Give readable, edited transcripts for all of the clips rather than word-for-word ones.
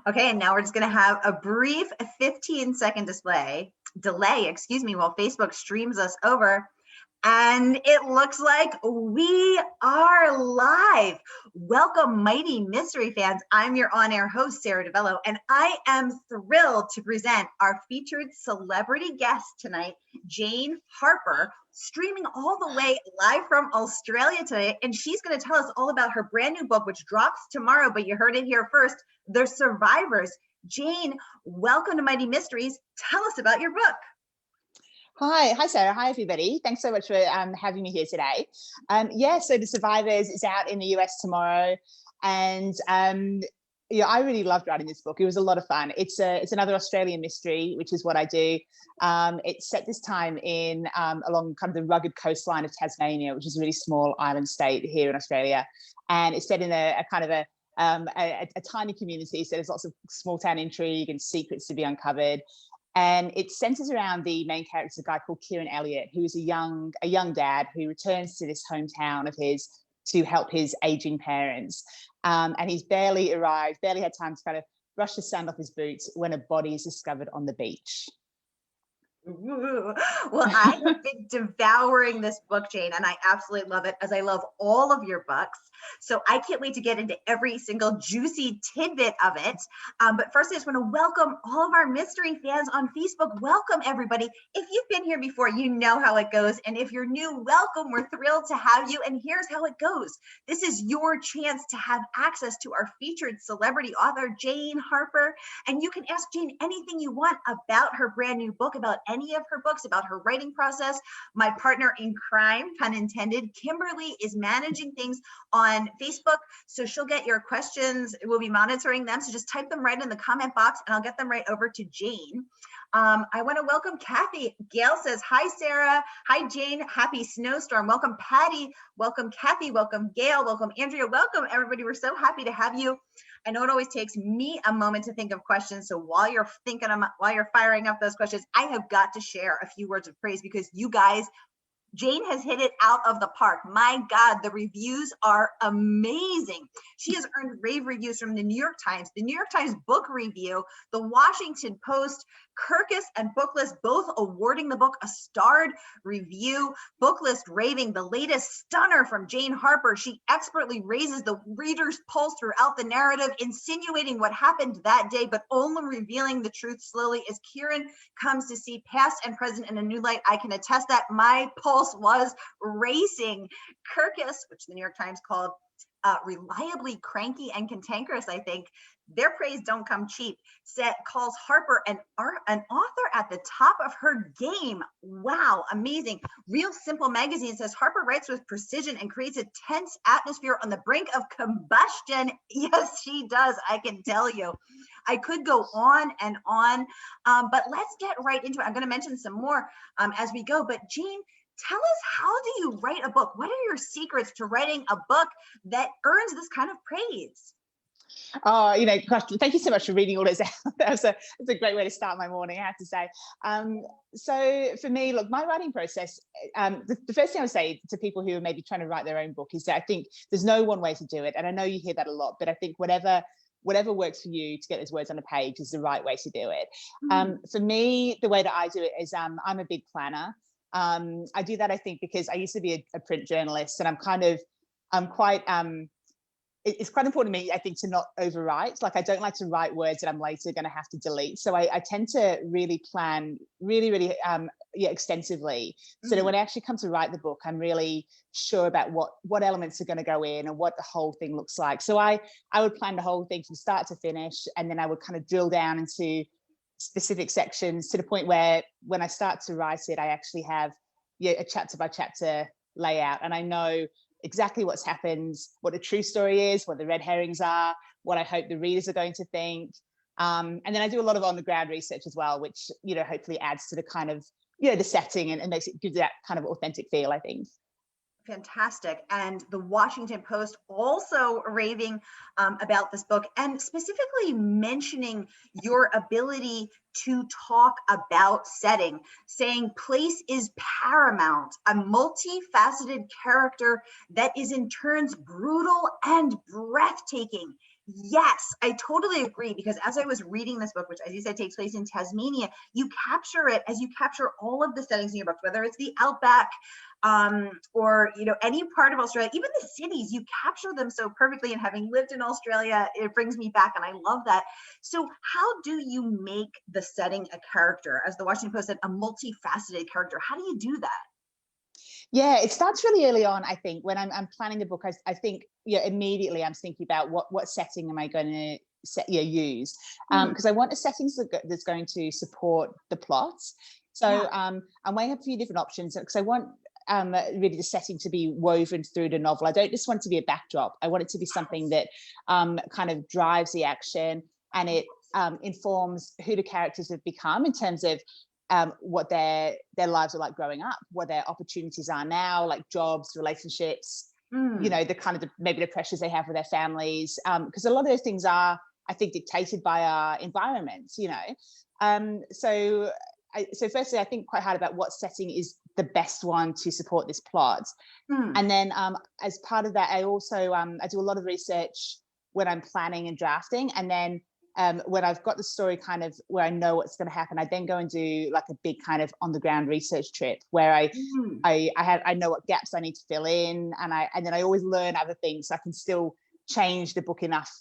Okay, and now we're just going to have a brief 15-second delay, while Facebook streams us over. And it looks like we are live. Welcome, mighty mystery fans. I'm your on-air host, Sara DiVello, and I am thrilled to present our featured celebrity guest tonight, Jane Harper, streaming all the way live from Australia today. And she's going to tell us all about her brand new book, which drops tomorrow, but you heard it here first, The Survivors. Jane, welcome to Mighty Mysteries. Tell us about your book. Hi Sarah. Hi everybody. Thanks so much for having me here today. So The Survivors is out in the US tomorrow, and I really loved writing this book. It was a lot of fun. It's another Australian mystery, which is what I do. It's set this time in along kind of the rugged coastline of Tasmania, which is a really small island state here in Australia, and it's set in a kind of a tiny community. So there's lots of small town intrigue and secrets to be uncovered. And it centers around the main character, a guy called Kieran Elliott, who is a young dad who returns to this hometown of his to help his aging parents. And he's barely arrived, barely had time to kind of brush the sand off his boots when a body is discovered on the beach. Ooh. Well, I have been devouring this book, Jane, and I absolutely love it, as I love all of your books. So I can't wait to get into every single juicy tidbit of it. But first, I just want to welcome all of our mystery fans on Facebook. Welcome, everybody. If you've been here before, you know how it goes. And if you're new, welcome. We're thrilled to have you. And here's how it goes. This is your chance to have access to our featured celebrity author, Jane Harper. And you can ask Jane anything you want about her brand new book, about any of her books, about her writing process. My partner in crime, pun intended, Kimberly, is managing things on Facebook, so she'll get your questions. We'll be monitoring them, so just type them right in the comment box and I'll get them right over to Jane. I want to welcome Kathy. Gail says, hi Sarah, hi Jane, happy snowstorm. Welcome Patty, welcome Kathy, welcome Gail, welcome Andrea, welcome everybody. We're so happy to have you. I know it always takes me a moment to think of questions, so while you're firing up those questions, I have got to share a few words of praise, because you guys, Jane has hit it out of the park. My God, the reviews are amazing. She has earned rave reviews from the New York Times Book Review, the Washington Post, Kirkus and Booklist, both awarding the book a starred review. Booklist raving the latest stunner from Jane Harper. She expertly raises the reader's pulse throughout the narrative, insinuating what happened that day, but only revealing the truth slowly as Kieran comes to see past and present in a new light. I can attest that my pulse was racing. Kirkus, which the New York Times called reliably cranky and cantankerous, I think. Their praise don't come cheap. Calls Harper an author at the top of her game. Wow, amazing. Real Simple Magazine says Harper writes with precision and creates a tense atmosphere on the brink of combustion. Yes, she does, I can tell you. I could go on and on, but let's get right into it. I'm going to mention some more as we go, but Jane, tell us, how do you write a book? What are your secrets to writing a book that earns this kind of praise? Gosh, thank you so much for reading all this out. That's a great way to start my morning, I have to say. So for me, look, my writing process, the first thing I would say to people who are maybe trying to write their own book is that I think there's no one way to do it. And I know you hear that a lot, but I think whatever works for you to get those words on a page is the right way to do it. For me, the way that I do it is I'm a big planner. I do that, I think, because I used to be a print journalist, and it's quite important to me, I think, to not overwrite. Like, I don't like to write words that I'm later going to have to delete. So I tend to really plan really extensively, so that when I actually come to write the book, I'm really sure about what elements are going to go in and what the whole thing looks like. So I would plan the whole thing from start to finish, and then I would kind of drill down into specific sections to the point where when I start to write it, I actually have a chapter by chapter layout, and I know exactly what's happened, what the true story is, what the red herrings are, what I hope the readers are going to think. And then I do a lot of on-the-ground research as well, which, hopefully adds to the kind of, the setting and gives that kind of authentic feel, I think. Fantastic. And the Washington Post also raving about this book, and specifically mentioning your ability to talk about setting, saying place is paramount, a multifaceted character that is in turns brutal and breathtaking. Yes, I totally agree, because as I was reading this book, which as you said takes place in Tasmania, you capture it as you capture all of the settings in your book, whether it's the outback, or any part of Australia, even the cities, you capture them so perfectly. And having lived in Australia, it brings me back, and I love that. So how do you make the setting a character? As the Washington Post said, a multifaceted character. How do you do that? Yeah, it starts really early on. I think when I'm planning the book, I think immediately I'm thinking about what setting am I going to use, because I want a settings that's going to support the plots. So Yeah. I'm weighing up a few different options because I want really the setting to be woven through the novel. I don't just want it to be a backdrop. I want it to be something that kind of drives the action, and it informs who the characters have become in terms of what their lives are like growing up, what their opportunities are now, like jobs, relationships, the kind of maybe the pressures they have with their families, because a lot of those things are, I think, dictated by our environments. So firstly, I think quite hard about what setting is the best one to support this plot. And then as part of that, I also I do a lot of research when I'm planning and drafting, and then when I've got the story kind of where I know what's going to happen, I then go and do like a big kind of on the ground research trip where I know what gaps I need to fill in, and then I always learn other things so I can still change the book enough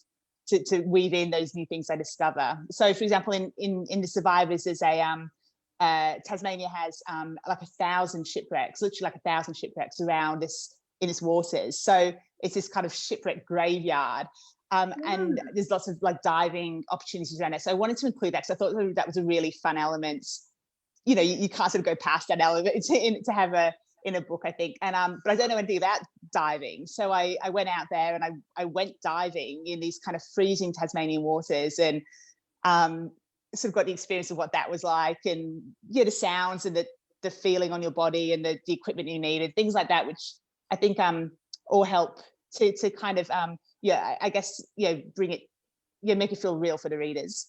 to weave in those new things I discover. So, for example, in the Survivors, there's Tasmania has like 1,000 shipwrecks, literally like 1,000 shipwrecks around in its waters. So it's this kind of shipwreck graveyard. And there's lots of like diving opportunities around it. So I wanted to include that because I thought that was a really fun element. You can't sort of go past that element to have in a book, I think. And but I don't know anything about diving. So I went out there and I went diving in these kind of freezing Tasmanian waters, and sort of got the experience of what that was like, and the sounds and the feeling on your body and the equipment you needed, things like that, which I think all help to kind of I guess bring it, make it feel real for the readers.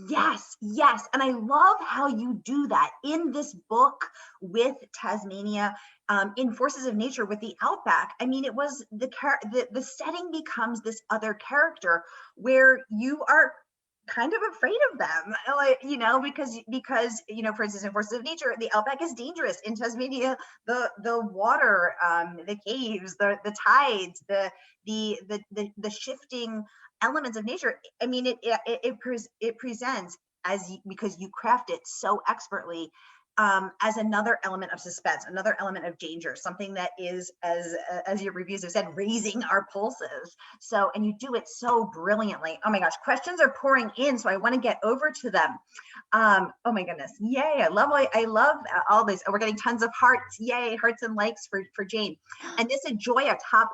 Yes, yes. And I love how you do that in this book with Tasmania, in Forces of Nature with the Outback. I mean, it was the setting becomes this other character where you are kind of afraid of them, like, because for instance, in Forces of Nature, the Outback is dangerous. In Tasmania, the water, the caves, the tides, the shifting elements of nature. I mean, it presents because you craft it so expertly, as another element of suspense, another element of danger, something that is, as your reviews have said, raising our pulses. So, and you do it so brilliantly. Oh my gosh, questions are pouring in, so I want to get over to them. Oh my goodness, yay! I love all this. We're getting tons of hearts. Yay, hearts and likes for Jane. And this is Joy, a top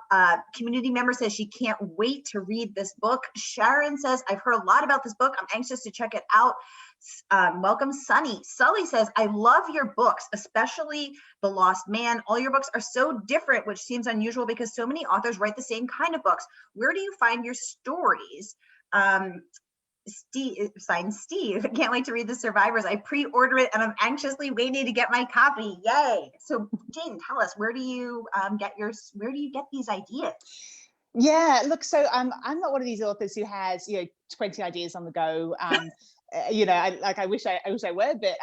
community member, says she can't wait to read this book. Sharon says, I've heard a lot about this book. I'm anxious to check it out. Welcome, Sunny. Sully says, I love your books, especially The Lost Man. All your books are so different, which seems unusual because so many authors write the same kind of books. Where do you find your stories? Steve, signed Steve. Can't wait to read The Survivors. I pre-order it and I'm anxiously waiting to get my copy. Yay. So Jane, tell us, where do you get these ideas? Yeah, look, so I'm not one of these authors who has 20 ideas on the go. I wish I were, but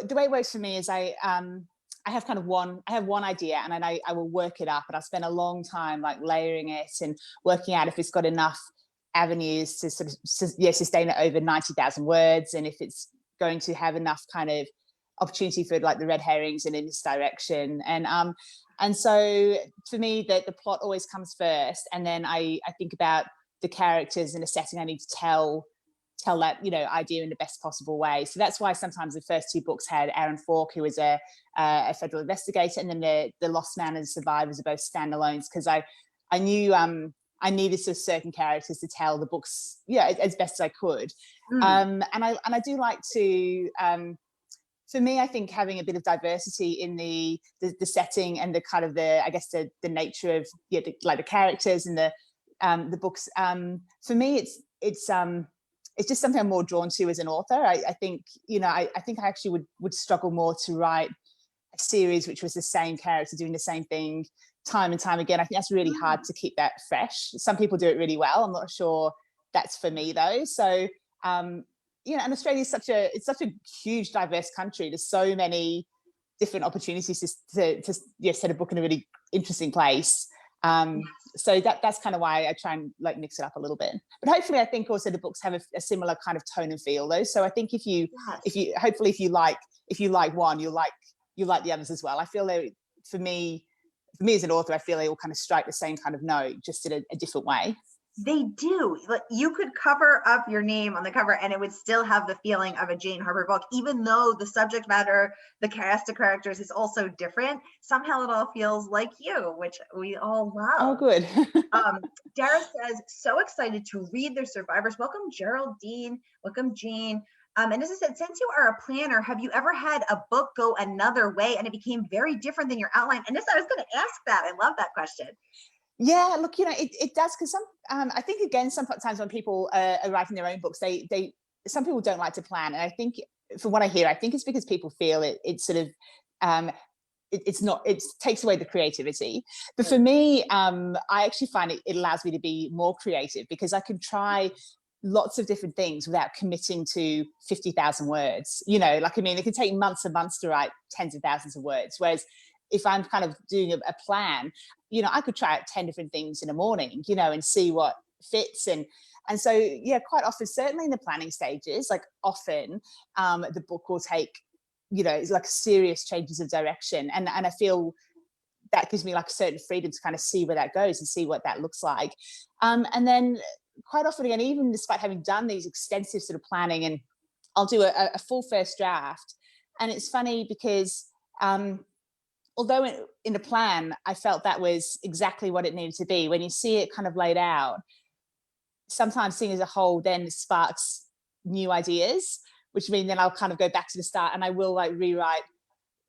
the way it works for me is I have one idea, and then I will work it up, and I'll spend a long time like layering it and working out if it's got enough avenues to sort of sustain it over 90,000 words, and if it's going to have enough kind of opportunity for like the red herrings and in this direction. And so for me, the plot always comes first, and then I think about the characters and the setting I need to tell that idea in the best possible way. So that's why sometimes the first two books had Aaron Falk, who was a federal investigator, and then the Lost Man and Survivors are both standalones, because I knew I needed certain characters to tell the books as best as I could. And I do like to for me, I think having a bit of diversity in the setting and the kind of the nature of the characters and the books. For me, it's just something I'm more drawn to as an author. I think I think I actually would struggle more to write a series which was the same character doing the same thing time and time again. I think that's really hard to keep that fresh. Some people do it really well. I'm not sure that's for me though. So, you know, and Australia is such a huge, diverse country. There's so many different opportunities to set a book in a really interesting place. So that's kind of why I try and like mix it up a little bit. But hopefully, I think also the books have a similar kind of tone and feel though. So I think if you like one, you'll like the others as well. I feel that for me as an author, I feel they all kind of strike the same kind of note, just in a different way. They do. Like, you could cover up your name on the cover and it would still have the feeling of a Jane Harper book, even though the subject matter, the cast of characters is also different. Somehow it all feels like you, which we all love. Oh, good. Dara says, so excited to read The Survivors. Welcome, Geraldine. Welcome, Jane. And as I said, since you are a planner, have you ever had a book go another way and it became very different than your outline? And this, I was going to ask that. I love that question. Yeah, look, you know, it does, because I think again, sometimes when people are writing their own books, some people don't like to plan, and I think from what I hear, I think it's because people feel it sort of it takes away the creativity. But for me, I actually find it allows me to be more creative, because I can try lots of different things without committing to 50,000 words. You know, like, I mean, it can take months and months to write tens of thousands of words, whereas if I'm kind of doing a plan, you know, I could try out 10 different things in a morning, you know, and see what fits. And so, yeah, quite often, certainly in the planning stages, like often the book will take, you know, like serious changes of direction. And I feel that gives me like a certain freedom to kind of see where that goes and see what that looks like. And then quite often, again, even despite having done these extensive sort of planning, and I'll do a full first draft. And it's funny because although in the plan, I felt that was exactly what it needed to be, when you see it kind of laid out, sometimes seeing as a whole then sparks new ideas, which mean then I'll kind of go back to the start and I will like rewrite.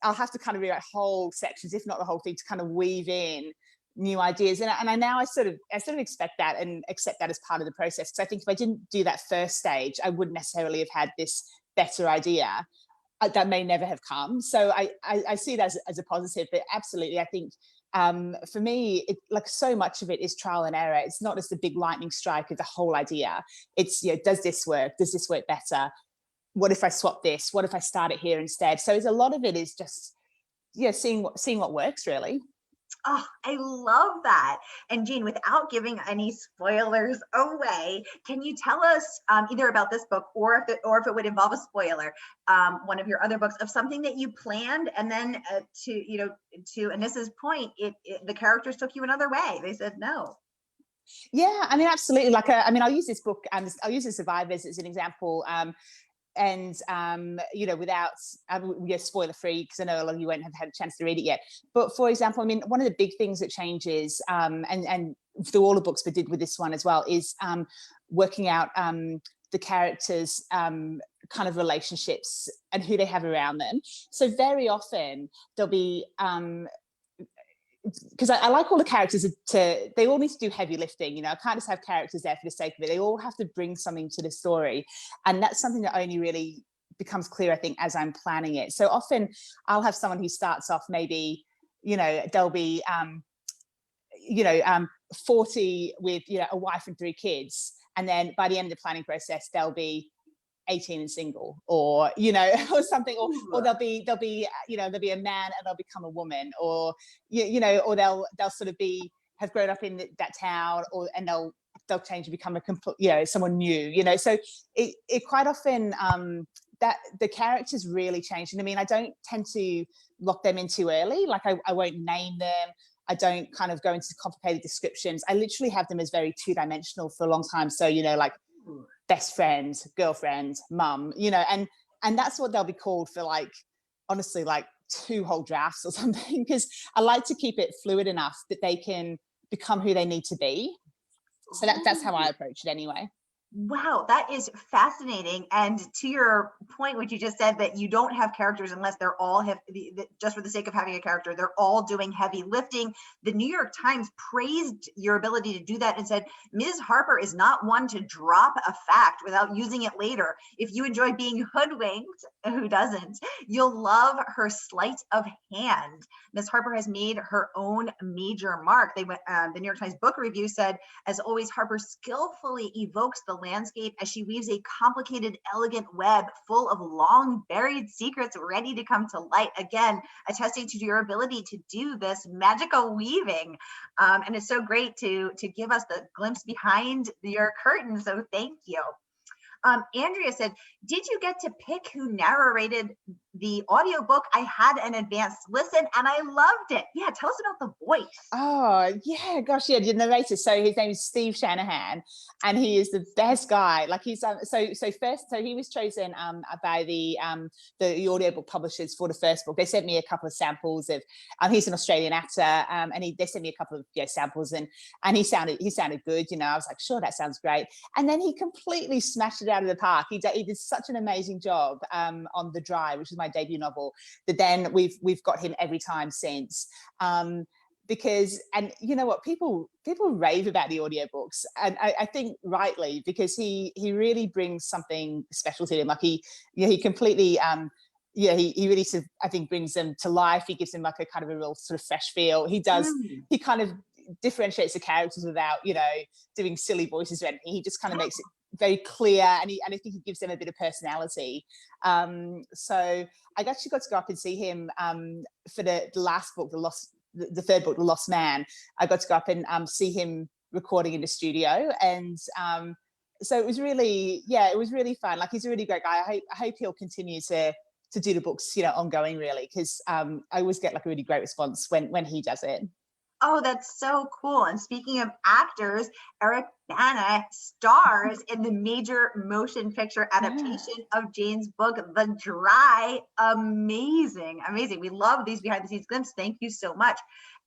I'll have to kind of rewrite whole sections, if not the whole thing, to kind of weave in new ideas. And I sort of expect that and accept that as part of the process. Because I think if I didn't do that first stage, I wouldn't necessarily have had this better idea that may never have come. So I see it as a positive. But absolutely, I think for me, like so much of it is trial and error. It's not just a big lightning strike of the whole idea. It's, you know, does this work? Does this work better? What if I swap this? What if I start it here instead? So it's a lot of it is just, yeah, seeing what works, really. Oh, I love that. And Jane, without giving any spoilers away, can you tell us either about this book, or if it would involve a spoiler, one of your other books, of something that you planned, and then to Anissa's point, the characters took you another way. They said no. Yeah, I mean, absolutely. Like, I mean, I'll use this book, I'll use The Survivors as an example. And you know, without spoiler free, because I know a lot of you won't have had a chance to read it yet. But for example, I mean, one of the big things that changes, and through all the books we did with this one as well, is working out the characters' kind of relationships and who they have around them. So very often there'll be because I like all the characters they all need to do heavy lifting. You know, I can't just have characters there for the sake of it. They all have to bring something to the story. And that's something that only really becomes clear, I think, as I'm planning it. So often I'll have someone who starts off, maybe, you know, they'll be, 40 with, you know, a wife and 3 kids. And then by the end of the planning process, they'll be 18 and single, or, you know, or something, or they'll be you know, there'll be a man and they'll become a woman, or you know, or they'll sort of have grown up in that town, and they'll change and become a complete, you know, someone new, you know. So it quite often that the characters really change. And I mean, I don't tend to lock them in too early. Like I won't name them. I don't kind of go into complicated descriptions. I literally have them as very two-dimensional for a long time. So, you know, like best friend, girlfriend, mum, you know, and that's what they'll be called for, like, honestly, like 2 whole drafts or something, because I like to keep it fluid enough that they can become who they need to be. So that's how I approach it anyway. Wow, that is fascinating. And to your point, what you just said, that you don't have characters unless they're all have just for the sake of having a character, they're all doing heavy lifting. The New York Times praised your ability to do that and said, Ms. Harper is not one to drop a fact without using it later. If you enjoy being hoodwinked, who doesn't? You'll love her sleight of hand. Ms. Harper has made her own major mark. The New York Times book review said, as always, Harper skillfully evokes the landscape as she weaves a complicated, elegant web full of long buried secrets ready to come to light. Again, attesting to your ability to do this magical weaving. And it's so great to give us the glimpse behind your curtain. So thank you. Andrea said, did you get to pick who narrated the audiobook? I had an advanced listen and I loved it. Yeah, tell us about the voice. Oh yeah, gosh, yeah, the narrator. So his name is Steve Shanahan, and he is the best guy. Like he's so he was chosen by the audiobook publishers for the first book. They sent me a couple of samples of. He's an Australian actor, and they sent me a couple of samples, and he sounded good. You know, I was like, sure, that sounds great. And then he completely smashed it out of the park. He did such an amazing job on The Dry, which is my debut novel. That then we've got him every time since. Because, and you know what, people rave about the audiobooks, and I think rightly, because he really brings something special to him. Like he completely he really sort of, I think, brings them to life. He gives them like a kind of a real sort of fresh feel. He kind of differentiates the characters without doing silly voices or anything. He just kind of makes it very clear, and I think he gives them a bit of personality. So I actually got to go up and see him for the last book, the third book, The Lost Man. I got to go up and see him recording in the studio, and so it was really fun. Like, he's a really great guy. I hope he'll continue to do the books ongoing, really, because I always get like a really great response when he does it. Oh, that's so cool. And speaking of actors, Eric Bana stars in the major motion picture adaptation of Jane's book, The Dry. Amazing. Amazing. We love these behind the scenes glimpses. Thank you so much.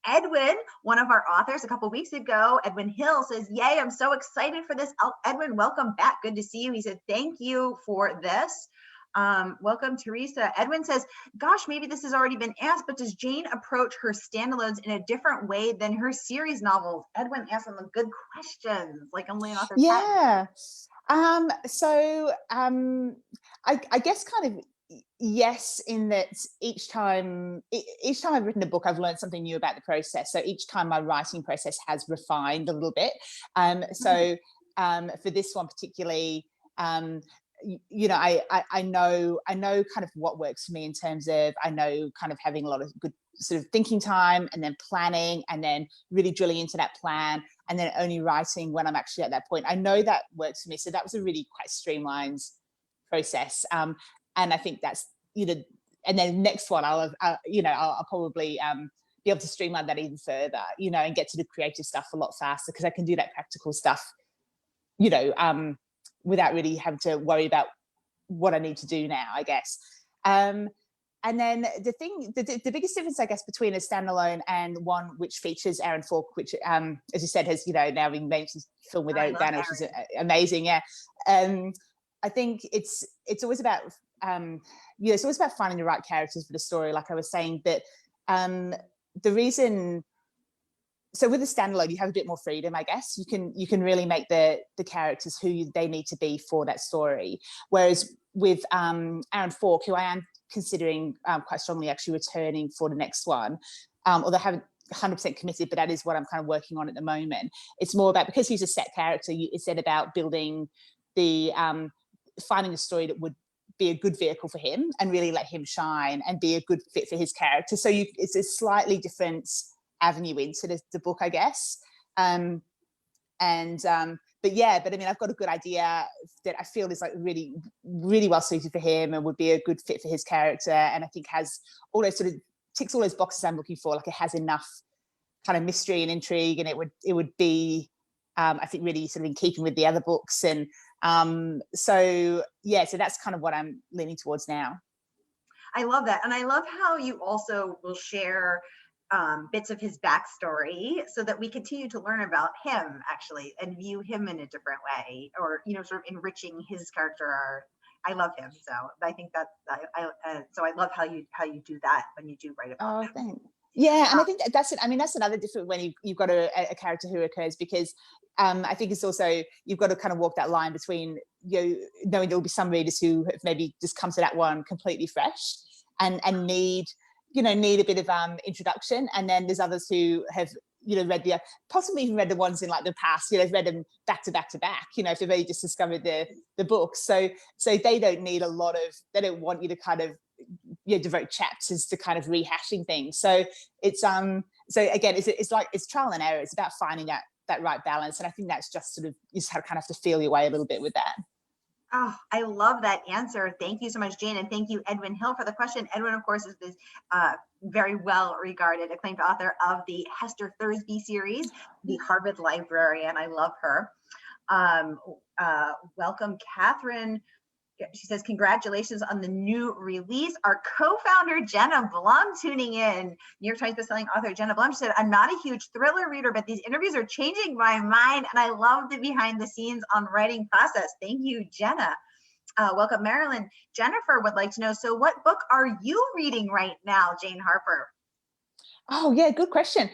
Edwin, one of our authors a couple of weeks ago, Edwin Hill, says, yay, I'm so excited for this. Edwin, welcome back. Good to see you. He said, thank you for this. Welcome, Teresa. Edwin says, gosh, maybe this has already been asked, but does Jane approach her standalones in a different way than her series novels? Edwin asked them the good questions, like only an author can. Yeah. I guess kind of yes, in that each time I've written a book, I've learned something new about the process. So each time my writing process has refined a little bit. For this one particularly, I know kind of what works for me in terms of, I know kind of having a lot of good sort of thinking time, and then planning, and then really drilling into that plan, and then only writing when I'm actually at that point. I know that works for me. So that was a really quite streamlined process. And I think that's, and then next one, I'll probably be able to streamline that even further, and get to the creative stuff a lot faster, because I can do that practical stuff, without really having to worry about what I need to do now, I guess. And then the biggest difference, I guess, between a standalone and one which features Aaron Falk, which, as you said, has now been made into film with Eric Bana, which is amazing. Yeah. I think it's always about it's always about finding the right characters for the story. Like I was saying, that the reason. So with a standalone, you have a bit more freedom, I guess. You can really make the characters who they need to be for that story. Whereas with Aaron Falk, who I am considering quite strongly actually returning for the next one, although I haven't 100% committed, but that is what I'm kind of working on at the moment. It's more about, because he's a set character, it's then about building the finding a story that would be a good vehicle for him and really let him shine and be a good fit for his character. So it's a slightly different avenue into the book, I guess. But I mean, I've got a good idea that I feel is like really, really well suited for him and would be a good fit for his character, and I think has all those sort of ticks all those boxes I'm looking for. Like, it has enough kind of mystery and intrigue, and it would be I think really sort of in keeping with the other books. And so that's kind of what I'm leaning towards now. I love that. And I love how you also will share bits of his backstory so that we continue to learn about him actually and view him in a different way, or, you know, sort of enriching his character arc. I love him. So I think that so I love how you do that when you do write about Oh, him. thanks. Yeah, and I think that's it. I mean, that's another different when you've got a character who occurs, because I think it's also, you've got to kind of walk that line between, you know, knowing there'll be some readers who have maybe just come to that one completely fresh and need, you know, need a bit of introduction, and then there's others who have, you know, read the possibly even read the ones in like the past, you know, they've read them back to back to back, you know, if they've only just discovered the books, so they don't need a lot of, they don't want you to kind of, you know, devote chapters to kind of rehashing things. So it's so again, it's like, it's trial and error. It's about finding that right balance, and I think that's just sort of, you just kind of have to feel your way a little bit with that. Oh, I love that answer. Thank you so much, Jane. And thank you, Edwin Hill, for the question. Edwin, of course, is this very well regarded, acclaimed author of the Hester Thursby series, The Harvard Librarian. I love her. Welcome, Catherine. She says, congratulations on the new release. Our co-founder, Jenna Blum, tuning in. New York Times bestselling author Jenna Blum, she said, I'm not a huge thriller reader, but these interviews are changing my mind, and I love the behind the scenes on writing process. Thank you, Jenna. Welcome, Marilyn. Jennifer would like to know, so what book are you reading right now, Jane Harper? Oh yeah, good question.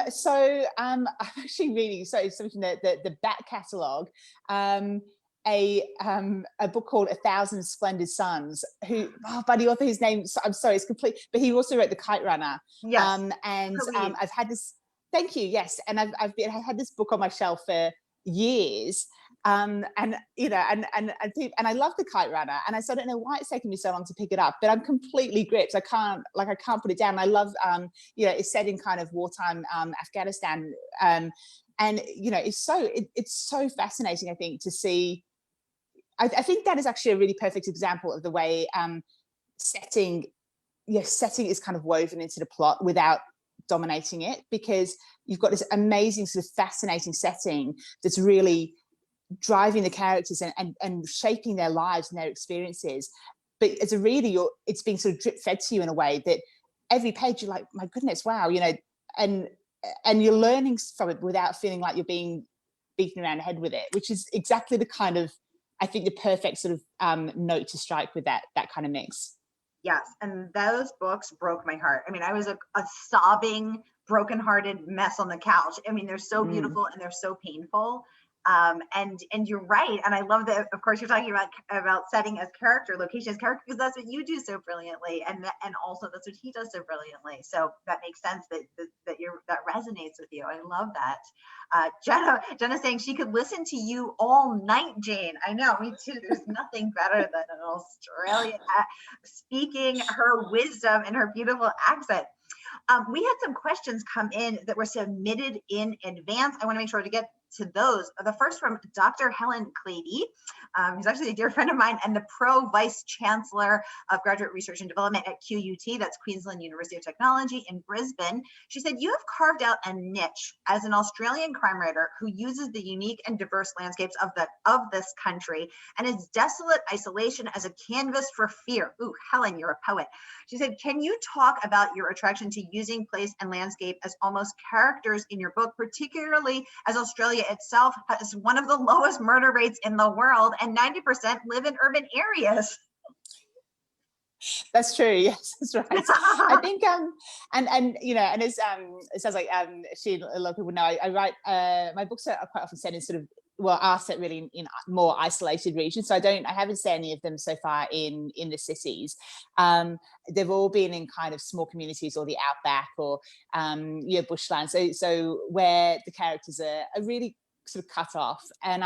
So I'm actually reading, so from the back catalogue, a book called A Thousand Splendid Suns, who, by the author, his name, I'm sorry, it's complete, but he also wrote The Kite Runner. Yes. I've had this, thank you, yes, and I've had this book on my shelf for years. And you know, and I love The Kite Runner, and I don't know why it's taken me so long to pick it up, but I'm completely gripped. I can't put it down. I love, you know, it's set in kind of wartime Afghanistan, and you know, it's so fascinating, I think, to see. I think that is actually a really perfect example of the way setting is kind of woven into the plot without dominating it, because you've got this amazing sort of fascinating setting that's really driving the characters and shaping their lives and their experiences. But as a reader, it's being sort of drip fed to you in a way that every page you're like, my goodness, wow, you know, and you're learning from it without feeling like you're being beaten around the head with it, which is exactly the kind of, I think, the perfect sort of note to strike with that kind of mix. Yes, and those books broke my heart. I mean, I was a sobbing, brokenhearted mess on the couch. I mean, they're so beautiful and they're so painful. And you're right. And I love that, of course, you're talking about setting as character, location as character, because that's what you do so brilliantly. And also that's what he does so brilliantly. So that makes sense that resonates with you. I love that. Jenna saying she could listen to you all night, Jane. I know, me too. There's nothing better than an Australian speaking her wisdom in her beautiful accent. We had some questions come in that were submitted in advance. I want to make sure to get to those. The first from Dr. Helen Clady, who's actually a dear friend of mine and the Pro Vice Chancellor of Graduate Research and Development at QUT, that's Queensland University of Technology in Brisbane. She said, you have carved out a niche as an Australian crime writer who uses the unique and diverse landscapes of this country and its desolate isolation as a canvas for fear. Ooh, Helen, you're a poet. She said, can you talk about your attraction to using place and landscape as almost characters in your book, particularly as Australia itself has one of the lowest murder rates in the world and 90% live in urban areas? That's true. Yes, that's right. I think, and you know, and as it sounds like a lot of people know, I write my books are quite often set in sort of, well, are set really in more isolated regions. So I haven't set any of them so far in the cities. They've all been in kind of small communities or the outback or you know, bushland. So where the characters are really sort of cut off, and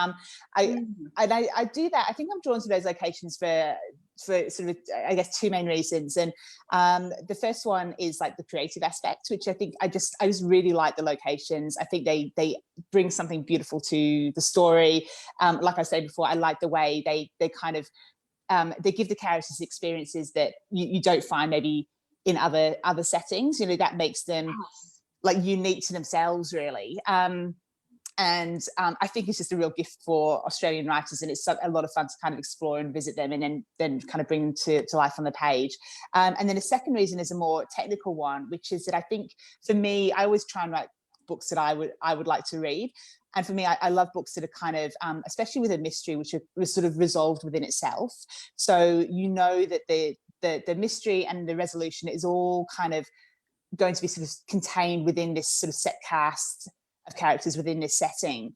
I do that. I think I'm drawn to those locations for sort of, I guess, two main reasons. And the first one is like the creative aspect, which I think I just really like the locations. I think they bring something beautiful to the story. Like I said before, I like the way they kind of they give the characters experiences that you don't find maybe in other settings. You know, that makes them like unique to themselves, really. And I think it's just a real gift for Australian writers, and it's a lot of fun to kind of explore and visit them, and then kind of bring them to life on the page. And then a second reason is a more technical one, which is that I think for me, I always try and write books that I would like to read. And for me, I love books that are kind of, especially with a mystery, which are sort of resolved within itself. So you know that the mystery and the resolution is all kind of going to be sort of contained within this sort of set cast of characters within this setting.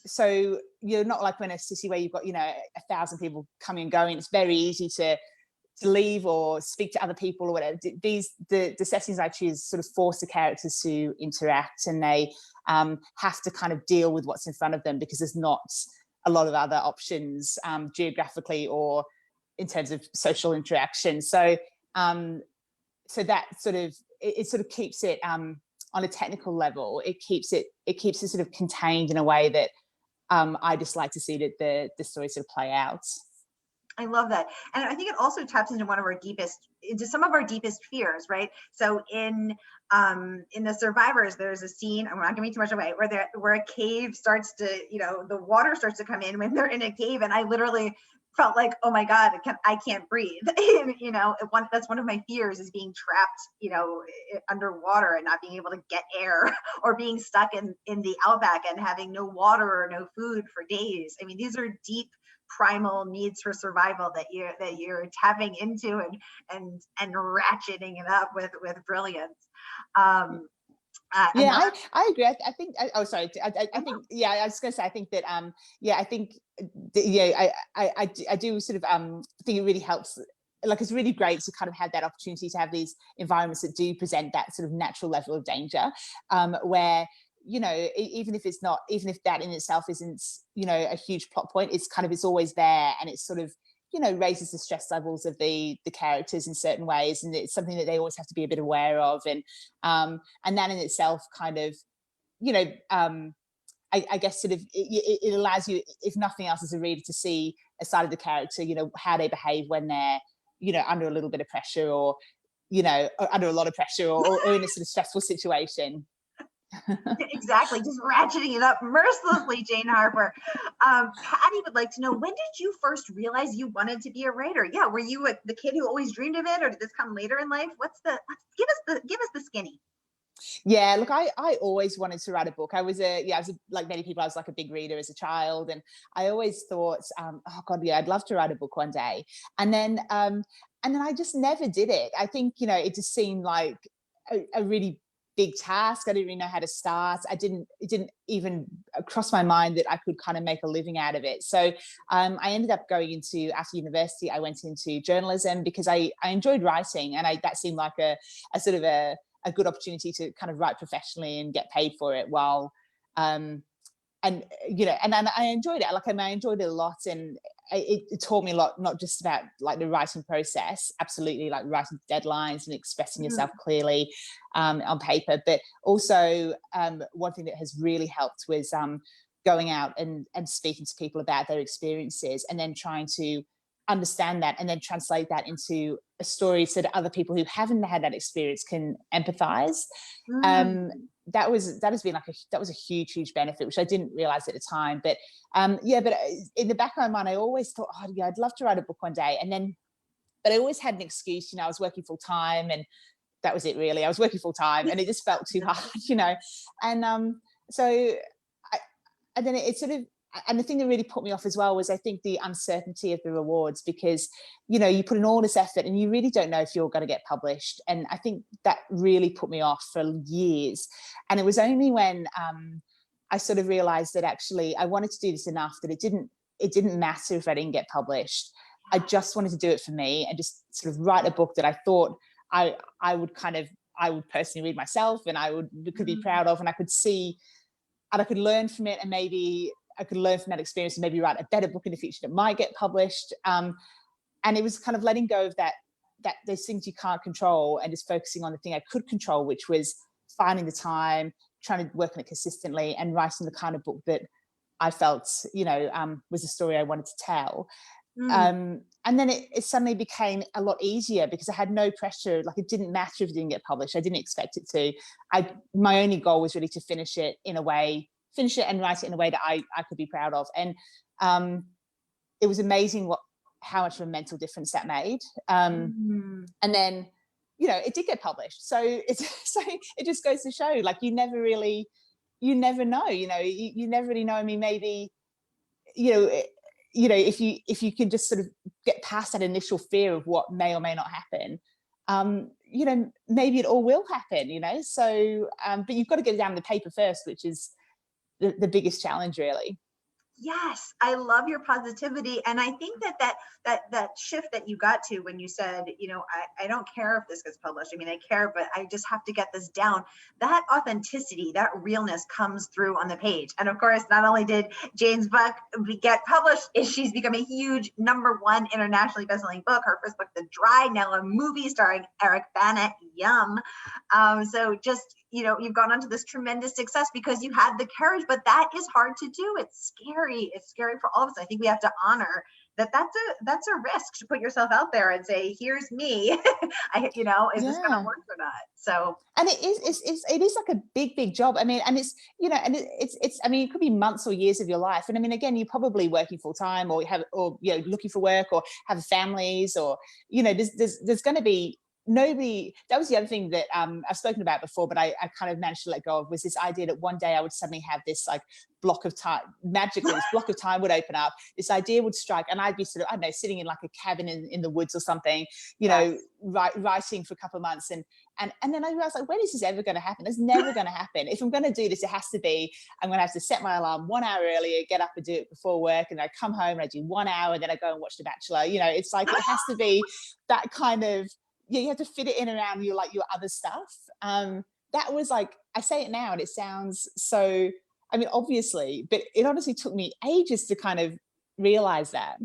So you're not like in a city where you've got, 1,000 people coming and going. It's very easy to leave or speak to other people or whatever. The settings I choose sort of force the characters to interact, and they have to kind of deal with what's in front of them, because there's not a lot of other options geographically or in terms of social interaction. So that sort of it sort of keeps it on a technical level. It keeps it sort of contained in a way that I just like to see that the story sort of play out. I love that. And I think it also taps into some of our deepest fears, right? So in the Survivors, there's a scene, I'm not giving too much away, where a cave starts to, the water starts to come in when they're in a cave. And I literally felt like, oh my God, I can't breathe. That's one of my fears, is being trapped, underwater and not being able to get air, or being stuck in the outback and having no water or no food for days. I mean, these are deep primal needs for survival that you're tapping into and ratcheting it up with brilliance. I agree. I think. Oh, sorry. I think. Yeah, I was going to say. I think that. I think. I do sort of think it really helps. Like, it's really great to kind of have that opportunity to have these environments that do present that sort of natural level of danger, where, even if that in itself isn't, a huge plot point, it's always there, and it's sort of, raises the stress levels of the characters in certain ways, and it's something that they always have to be a bit aware of, and that in itself kind of, I guess sort of it allows you, if nothing else, as a reader, to see a side of the character, how they behave when they're, under a little bit of pressure, or under a lot of pressure, or in a sort of stressful situation. Exactly, just ratcheting it up mercilessly. Jane Harper. Patty would like to know, when did you first realize you wanted to be a writer? Yeah, were you the kid who always dreamed of it, or did this come later in life? Give us the skinny. Yeah, look, I always wanted to write a book. I was like many people, I was like a big reader as a child, and I always thought, oh God, yeah, I'd love to write a book one day. And then I just never did it. I think, it just seemed like a really big task. I didn't really know how to start. It didn't even cross my mind that I could kind of make a living out of it. So I ended up going into, after university, I went into journalism, because I enjoyed writing, and that seemed like a sort of a good opportunity to kind of write professionally and get paid for it, while and I enjoyed it. I enjoyed it a lot, and it taught me a lot, not just about like the writing process, absolutely, like writing deadlines and expressing yourself clearly on paper, but also one thing that has really helped was going out and speaking to people about their experiences, and then trying to understand that and then translate that into a story so that other people who haven't had that experience can empathize. That has been that was a huge benefit, which I didn't realize at the time. But but in the back of my mind, I always thought, oh yeah, I'd love to write a book one day. But I always had an excuse. I was working full time, and that was it really. I was working full time, and it just felt too hard, and and then it sort of. And the thing that really put me off as well was, I think, the uncertainty of the rewards, because, you put in all this effort and you really don't know if you're going to get published. And I think that really put me off for years. And it was only when I sort of realized that actually I wanted to do this enough that it didn't matter if I didn't get published. I just wanted to do it for me and just sort of write a book that I thought I would personally read myself, and could be proud of, and I could see, and I could learn from it, and maybe I could learn from that experience and maybe write a better book in the future that might get published. And it was kind of letting go of that those things you can't control, and just focusing on the thing I could control, which was finding the time, trying to work on it consistently, and writing the kind of book that I felt, was the story I wanted to tell. And then it suddenly became a lot easier, because I had no pressure. Like, it didn't matter if it didn't get published. I didn't expect it to. My only goal was really to finish it in a way finish it and write it in a way that I could be proud of. And it was amazing how much of a mental difference that made. And then, you know, it did get published. So it just goes to show, like, you never know, you know, you never really know. I mean, maybe, you know, if you can just sort of get past that initial fear of what may or may not happen, you know, maybe it all will happen, you know. So, but you've got to get down the paper first, which is the biggest challenge, really. Yes, I love your positivity. And I think that shift that you got to when you said, you know, I don't care if this gets published. I mean, I care, but I just have to get this down. That authenticity, that realness comes through on the page. And of course, not only did Jane's book get published, she's become a huge #1 internationally bestselling book. Her first book, The Dry, now a movie starring Eric Bana. Yum. So just, you know, you've gone on to this tremendous success because you had the courage, but that is hard to do. It's scary. It's scary for all of us. I think we have to honor that that's a risk to put yourself out there and say, here's me. You know, is this going to work or not? So, and it is like a big job. I mean, and it's, you know, and it's I mean, it could be months or years of your life. And I mean, again, you're probably working full time, or you know, looking for work, or have families, or, you know, there's going to be nobody. That was the other thing that I've spoken about before, but I kind of managed to let go of, was this idea that one day I would suddenly have this like block of time, magically this block of time would open up, this idea would strike, and I'd be sort of, I don't know, sitting in like a cabin in the woods or something, you know, writing for a couple of months, and then I realized, like, when is this ever going to happen? It's never going to happen. If I'm going to do this, it has to be, I'm going to have to set my alarm 1 hour earlier, get up and do it before work, and I come home and I do 1 hour, and then I go and watch The Bachelor. You know, it's like, it has to be that kind of, yeah, you have to fit it in around your other stuff. That was like, I say it now and it sounds so, I mean, obviously, but it honestly took me ages to kind of realize that.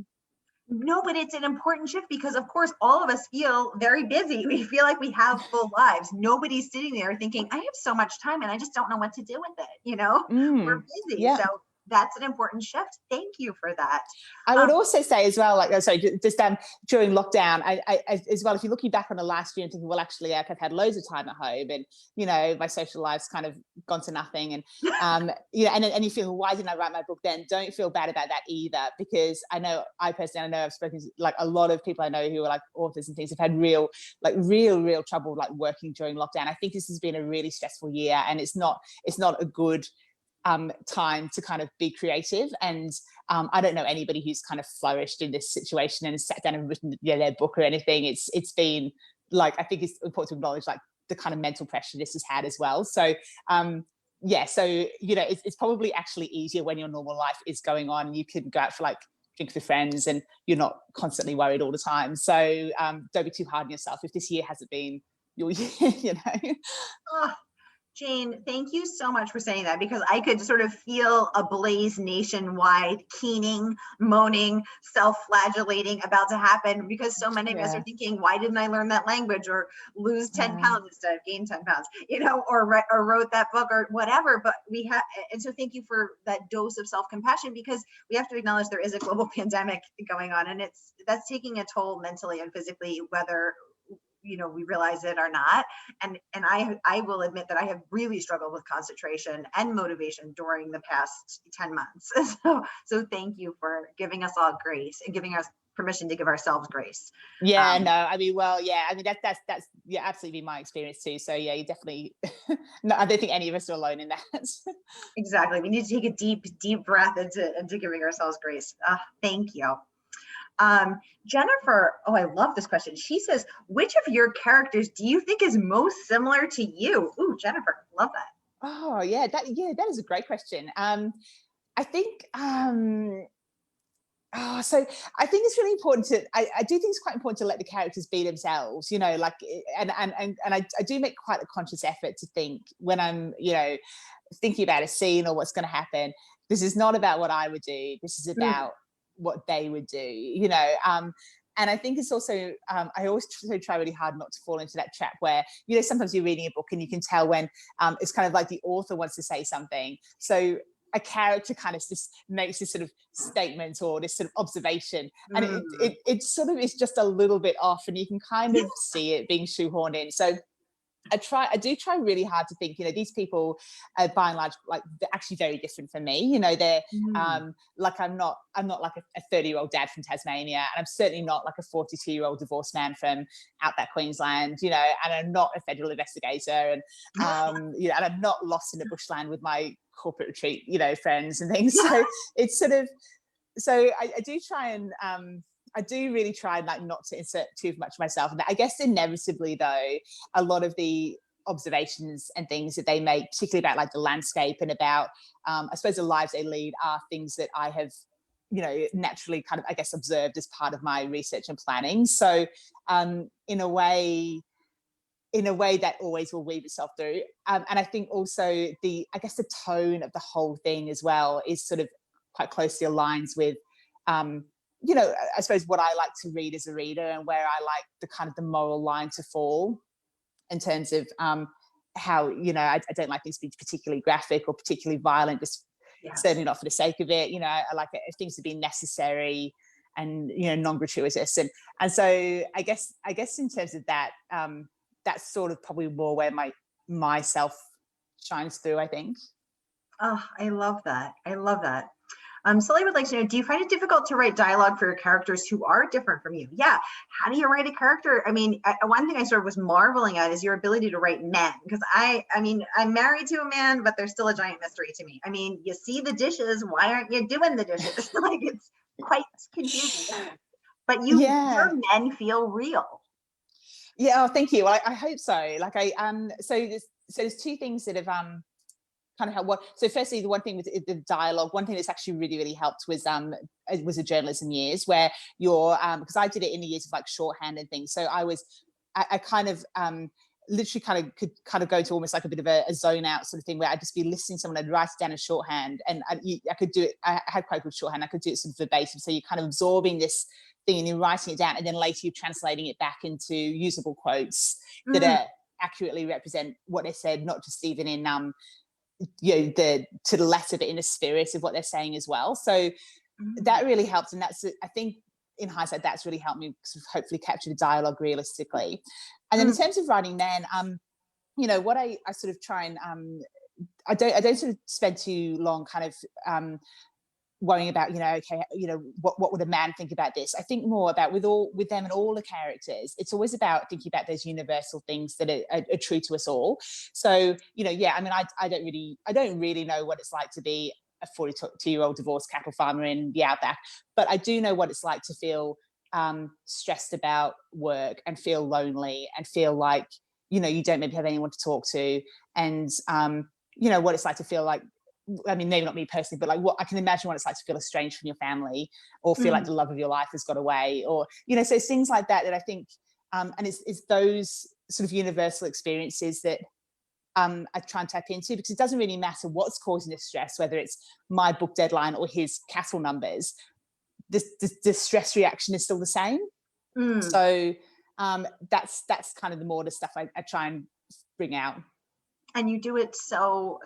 No, but it's an important shift because, of course, all of us feel very busy. We feel like we have full lives. Nobody's sitting there thinking, I have so much time and I just don't know what to do with it. You know, we're busy. Yeah. So that's an important shift. Thank you for that. I would also say as well, like, sorry, just during lockdown, I as well, if you're looking back on the last year and thinking, well, actually, like, I've had loads of time at home, and, you know, my social life's kind of gone to nothing, and you know, and you feel, why didn't I write my book then? Don't feel bad about that either, because I know I've spoken to like a lot of people I know who are like authors and things, have had real trouble like working during lockdown. I think this has been a really stressful year, and it's not a good time to kind of be creative. And I don't know anybody who's kind of flourished in this situation and sat down and written, you know, their book or anything. It's been like, I think it's important to acknowledge like the kind of mental pressure this has had as well. So yeah, so, you know, it's probably actually easier when your normal life is going on. You can go out for like drinks with friends and you're not constantly worried all the time. So don't be too hard on yourself if this year hasn't been your year, you know. Oh, Jane, thank you so much for saying that, because I could sort of feel a blaze nationwide, keening, moaning, self-flagellating about to happen, because so many of us are thinking, why didn't I learn that language, or lose 10 pounds instead of gain 10 pounds, you know, or wrote that book or whatever. But we have, and so thank you for that dose of self-compassion, because we have to acknowledge there is a global pandemic going on, and that's taking a toll mentally and physically, whether, you know, we realize it or not. And I will admit that I have really struggled with concentration and motivation during the past 10 months. So thank you for giving us all grace and giving us permission to give ourselves grace. Yeah, no, I mean, well, yeah, I mean, that's yeah, absolutely my experience too. So yeah, you definitely, no, I don't think any of us are alone in that. Exactly. We need to take a deep breath into giving ourselves grace. Thank you. Jennifer, oh, I love this question. She says, which of your characters do you think is most similar to you? Ooh, Jennifer, love that. Oh yeah, that is a great question. I think so I think it's really important to, I do think it's quite important to let the characters be themselves, you know, like, and I do make quite a conscious effort to think, when I'm, you know, thinking about a scene or what's going to happen, this is not about what I would do, this is about what they would do, you know. And I think it's also, I always try really hard not to fall into that trap where, you know, sometimes you're reading a book and you can tell when it's kind of like the author wants to say something. So a character kind of just makes this sort of statement or this sort of observation, and it sort of is just a little bit off, and you can kind of see it being shoehorned in. So I do try really hard to think, these people are by and large, like, they're actually very different from me. They're like, I'm not like a 30-year-old dad from Tasmania, and I'm certainly not like a 42-year-old divorced man from out that Queensland, and I'm not a federal investigator, and and I'm not lost in the bushland with my corporate retreat, friends and things. So it's sort of, so I do try and I do really try like not to insert too much of myself. And I guess inevitably though, a lot of the observations and things that they make, particularly about like the landscape and about, I suppose, the lives they lead, are things that I have, naturally kind of, I guess, observed as part of my research and planning. So in a way that always will weave itself through. And I think also the tone of the whole thing as well is sort of quite closely aligns with, I suppose, what I like to read as a reader, and where I like the kind of the moral line to fall in terms of how, I don't like things to be particularly graphic or particularly violent, just certainly not for the sake of it. I like it if things to be necessary and, non-gratuitous. And so I guess in terms of that, that's sort of probably more where myself shines through, I think. Oh, I love that. Sully would like to know, do you find it difficult to write dialogue for your characters who are different from you? Yeah. How do you write a character? I mean, one thing I sort of was marveling at is your ability to write men, because I'm married to a man, but there's still a giant mystery to me. I mean, you see the dishes. Why aren't you doing the dishes? Like, it's quite confusing. But your men feel real. Yeah. Oh, thank you. Well, I hope so. Like so there's two things that have, kind of help. So firstly, the one thing with the dialogue, one thing that's actually really, really helped was the journalism years, where you're, because I did it in the years of like shorthand and things. So I kind of literally could go to almost like a bit of a zone out sort of thing, where I'd just be listening to someone, I'd write it down in shorthand, and I could do it. I had quite good shorthand. I could do it sort of verbatim. So you're kind of absorbing this thing and you're writing it down, and then later you're translating it back into usable quotes that are accurately represent what they said, not just even in to the letter, but in the spirit of what they're saying as well. So that really helps, and that's, I think, in hindsight, that's really helped me sort of hopefully capture the dialogue realistically. And then in terms of writing men, what I sort of try and I don't sort of spend too long kind of worrying about, what would a man think about this. I think more about with them and all the characters, it's always about thinking about those universal things that are true to us all. So, I don't really know what it's like to be a 42-year-old divorced cattle farmer in the outback, but I do know what it's like to feel stressed about work and feel lonely and feel like, you don't maybe have anyone to talk to, and what it's like to feel like, I mean, maybe not me personally, but like what I can imagine what it's like to feel estranged from your family, or feel like the love of your life has got away, or, so things like that I think, and it's those sort of universal experiences that I try and tap into, because it doesn't really matter what's causing the stress, whether it's my book deadline or his cattle numbers, the stress reaction is still the same. So that's kind of the more the stuff I try and bring out. And you do it so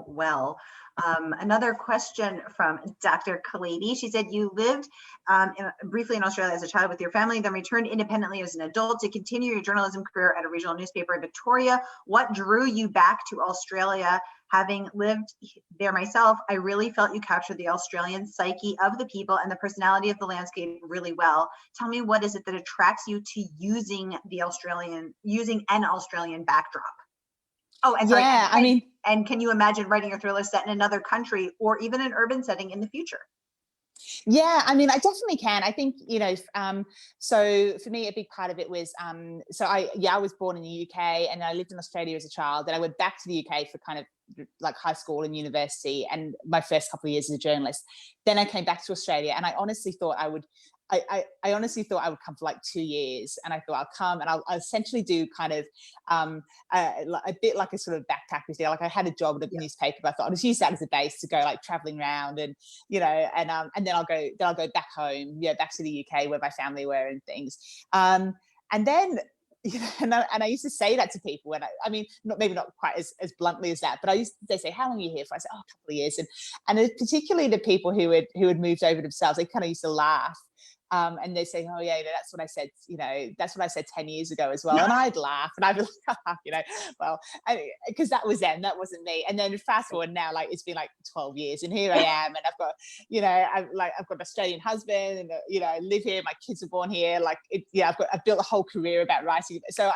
well. Another question from Dr. Kalady. She said, you lived briefly in Australia as a child with your family, then returned independently as an adult to continue your journalism career at a regional newspaper in Victoria. What drew you back to Australia? Having lived there myself, I really felt you captured the Australian psyche of the people and the personality of the landscape really well. Tell me, what is it that attracts you to using an Australian backdrop? Oh, and sorry, and can you imagine writing a thriller set in another country or even an urban setting in the future? Yeah, I mean, I definitely can. I think, so for me, a big part of it was, I was born in the UK, and I lived in Australia as a child. Then I went back to the UK for kind of like high school and university, and my first couple of years as a journalist. Then I came back to Australia, and I honestly thought I would come for like 2 years, and I thought I'll come and I'll essentially do kind of a bit like a sort of backpacker deal. Like, I had a job at a newspaper, but I thought I'll just use that as a base to go like traveling around, and and then I'll go back home, back to the UK where my family were and things. And then and I used to say that to people, and I mean, maybe not quite as bluntly as that, but they say, how long are you here for? I said, a couple of years. And particularly the people who had moved over themselves, they kind of used to laugh. And they're saying, oh yeah, that's what I said, that's what I said 10 years ago as well. And I'd laugh and I'd be like, well, because that was them, that wasn't me. And then fast forward now, like it's been like 12 years and here I am, and I've got, I've got an Australian husband, and I live here, my kids are born here, I've built a whole career about writing. So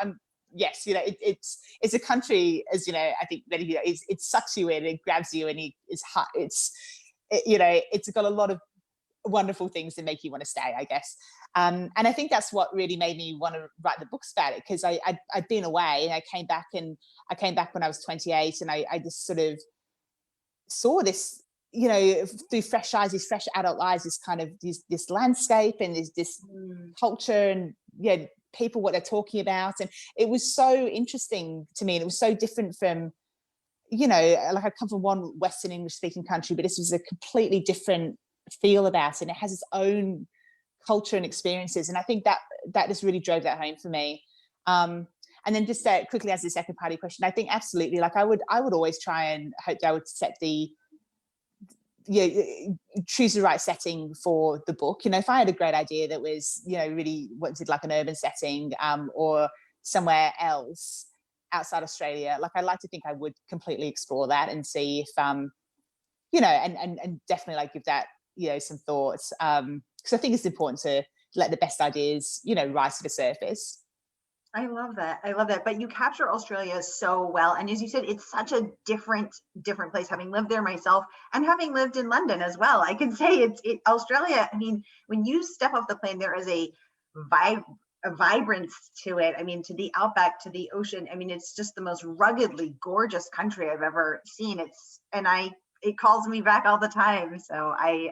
yes, it's a country, as I think that it sucks you in, it grabs you, and it's got a lot of wonderful things that make you want to stay, I guess. And I think that's what really made me want to write the books about it, because I'd been away and I came back when I was 28, and I just sort of saw this, through fresh eyes, these fresh adult eyes, this kind of this landscape and this culture, and people, what they're talking about. And it was so interesting to me, and it was so different from, like I come from one Western English speaking country, but this was a completely different feel about it, and it has its own culture and experiences. And I think that just really drove that home for me. And then just quickly, as the second part of your question, I think absolutely, like I would always try and hope that I would set choose the right setting for the book. If I had a great idea that was, really wanted like an urban setting, or somewhere else outside Australia, like I like to think I would completely explore that and see if, and definitely like give that, some thoughts. Because I think it's important to let the best ideas, rise to the surface. I love that. But you capture Australia so well. And as you said, it's such a different place, having lived there myself and having lived in London as well. I can say Australia. I mean, when you step off the plane, there is a vibrance to it. I mean, to the outback, to the ocean. I mean, it's just the most ruggedly gorgeous country I've ever seen. It calls me back all the time. So I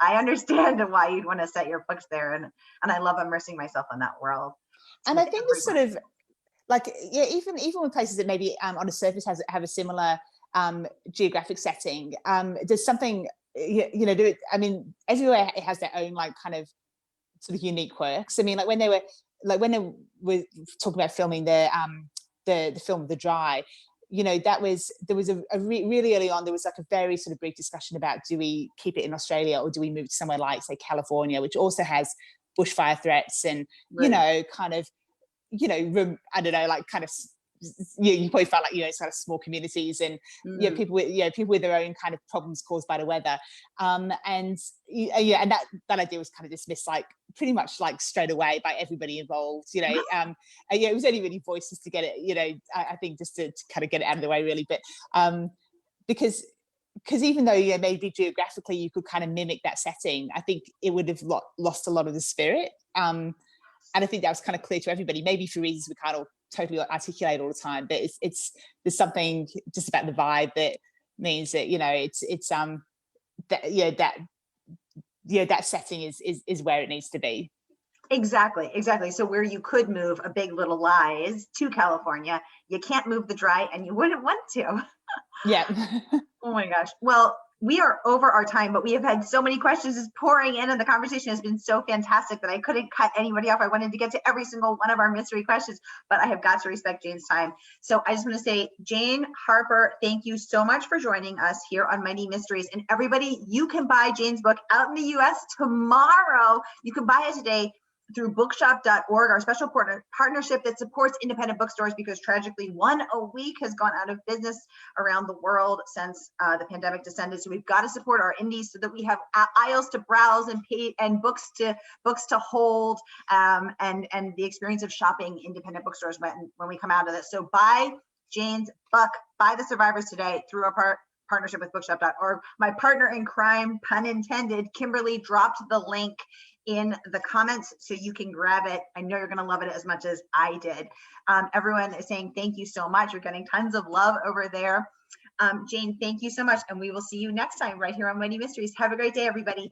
understand why you'd want to set your books there. And I love immersing myself in that world. And I think it's sort of like, even with places that maybe on the surface have a similar geographic setting, there's something, I mean, everywhere it has their own like kind of sort of unique quirks. I mean, like when they were talking about filming the film The Dry, there was really early on, there was like a very sort of brief discussion about, do we keep it in Australia or do we move to somewhere like, say, California, which also has bushfire threats and, right. kind of, I don't know, like kind of, you probably felt like, it's kind of small communities and people with their own kind of problems caused by the weather. And that idea was kind of dismissed like pretty much like straight away by everybody involved, and it was only really voices to get it, I think just to kind of get it out of the way really. But because even though maybe geographically you could kind of mimic that setting, I think it would have lost a lot of the spirit. And I think that was kind of clear to everybody, maybe for reasons we can't all totally articulate all the time, but there's something just about the vibe that means that that setting is where it needs to be. Exactly. So where you could move a Big Little Lies to California, you can't move The Dry, and you wouldn't want to. Yeah. Oh my gosh. Well, we are over our time, but we have had so many questions just pouring in, and the conversation has been so fantastic that I couldn't cut anybody off. I wanted to get to every single one of our mystery questions, but I have got to respect Jane's time. So I just want to say, Jane Harper, thank you so much for joining us here on Mighty Mysteries. And everybody, you can buy Jane's book out in the US tomorrow. You can buy it today through bookshop.org, our special partnership that supports independent bookstores, because tragically one a week has gone out of business around the world since the pandemic descended. So we've got to support our indies so that we have aisles to browse and books to hold, and the experience of shopping independent bookstores when we come out of this. So buy Jane's book, buy The Survivors today through our partnership with bookshop.org. My partner in crime, pun intended, Kimberly, dropped the link in the comments so you can grab it. I know you're going to love it as much as I did. Everyone is saying thank you so much. You're getting tons of love over there. Jane, thank you so much. And we will see you next time right here on Mighty Mysteries. Have a great day, everybody.